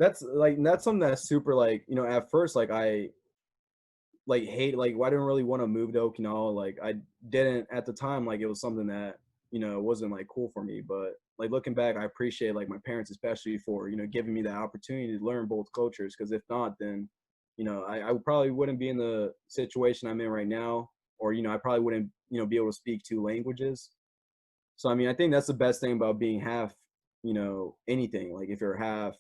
that's something that's super like, at first like I like hate like why I didn't really want to move to Okinawa. Like I didn't at the time, like it was something that, wasn't like cool for me. But like looking back, I appreciate like my parents especially for, giving me that opportunity to learn both cultures. Cause if not, then, I probably wouldn't be in the situation I'm in right now. Or, I probably wouldn't, be able to speak two languages. So I mean, I think that's the best thing about being half, anything. Like if you're half,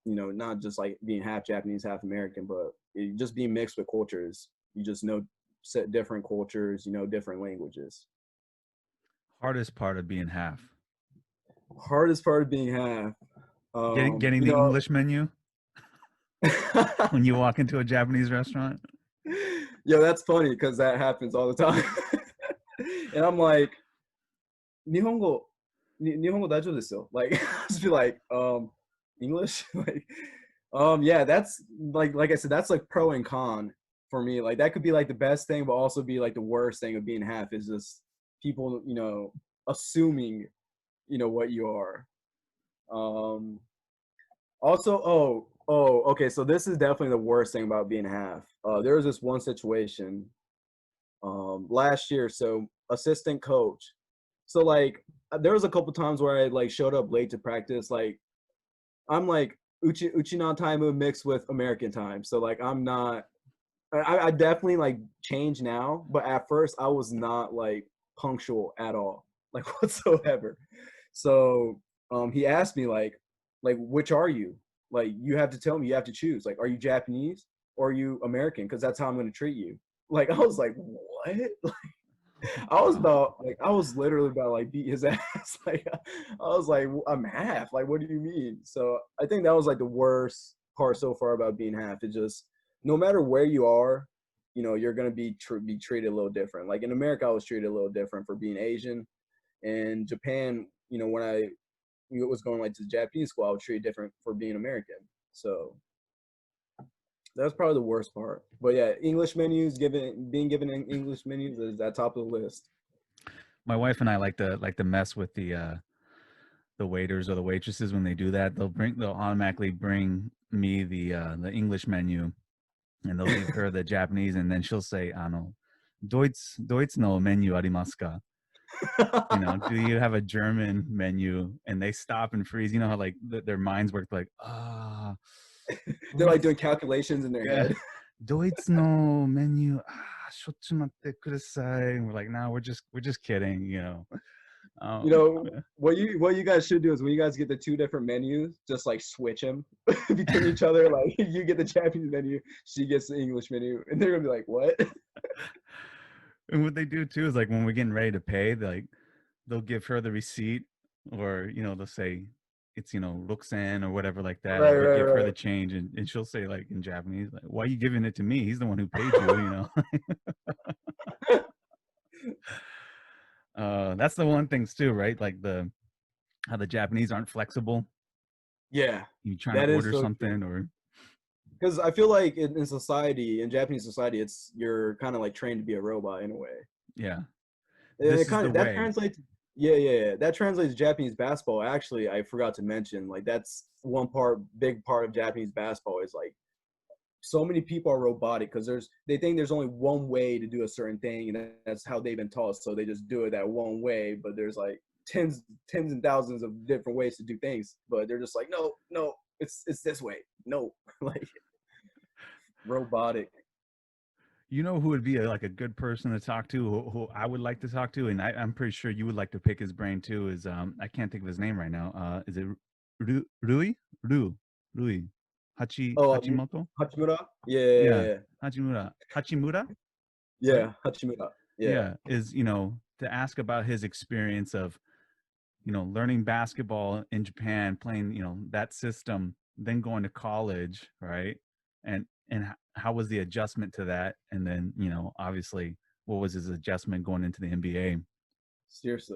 not just like being half Japanese, half American, but just being mixed with cultures. You just know set different cultures, different languages. Hardest part of being half. Hardest part of being half, Getting the English menu when you walk into a Japanese restaurant. yeah, that's funny because that happens all the time. And I'm like, Nihongo, Nihongo daijoubu desu yo. Like, just be like, English, like, yeah, that's like I said, that's like pro and con for me. Like that could be like the best thing, but also be like the worst thing of being half is just people, assuming, what you are. Um, Also, okay, so this is definitely the worst thing about being half. There was this one situation last year. So assistant coach. So like there was a couple times where I like showed up late to practice. Like I'm like Uchina time mixed with American time. So like I'm not. I definitely like change now, but at first I was not like punctual at all, like whatsoever. So he asked me like which are you? Like you have to tell me. You have to choose. Like, are you Japanese or are you American? Because that's how I'm going to treat you. Like I was like, what? I was literally about like beat his ass. Like I was like, I'm half. Like, what do you mean? So I think that was like the worst part so far about being half. It just no matter where you are, you're gonna be treated a little different. Like in America, I was treated a little different for being Asian. In Japan, when I was going like to the Japanese school, I was treated different for being American. So that's probably the worst part. But yeah, English menus, being given English menus is at top of the list. My wife and I like to mess with the waiters or the waitresses when they do that. They'll automatically bring me the English menu, and they'll give her the Japanese, and then she'll say, "Ano, Deutsch no menu arimasu ka?" Do you have a German menu? And they stop and freeze. You know how like their minds work like, They're like Deutsch, doing calculations in their yeah, head. Deutsch no menu. Shotsu natte kudasai. And we're like, no, we're just kidding. You Um, know what you guys should do is when you guys get the two different menus, just like switch them between each other. Like you get the Japanese menu, she gets the English menu, and they're gonna be like, "What?" and what they do too is like when we're getting ready to pay, they'll give her the receipt, or they'll say it's Roxanne or whatever like that, Right, and they'll right, give her the right. change, and she'll say like in Japanese, like, why are you giving it to me? He's the one who paid you. That's the one things too, right? Like the how the Japanese aren't flexible. Yeah, You trying to that is order so true. something, or Because I feel like in society, in Japanese society, it's you're kind of like trained to be a robot in a way. yeah, And this it is kind the of that way. translates. Yeah. That translates to Japanese basketball. Actually, I forgot to mention like that's one big part of Japanese basketball is like so many people are robotic because they think there's only one way to do a certain thing, and that's how they've been taught. So they just do it that one way. But there's like tens and thousands of different ways to do things. But they're just like, no, it's this way. No, like robotic. You know who would be like a good person to talk to, who I would like to talk to, and I'm pretty sure you would like to pick his brain too. Is I can't think of his name right now. Is it Rui? Rui Oh, Hachimoto? Hachimura. Yeah, Yeah, Hachimura. Right? yeah, Hachimura. Yeah. Yeah, is to ask about his experience of learning basketball in Japan, playing that system, then going to college, right? And how was the adjustment to that? And then obviously, what was his adjustment going into the NBA? Seriously.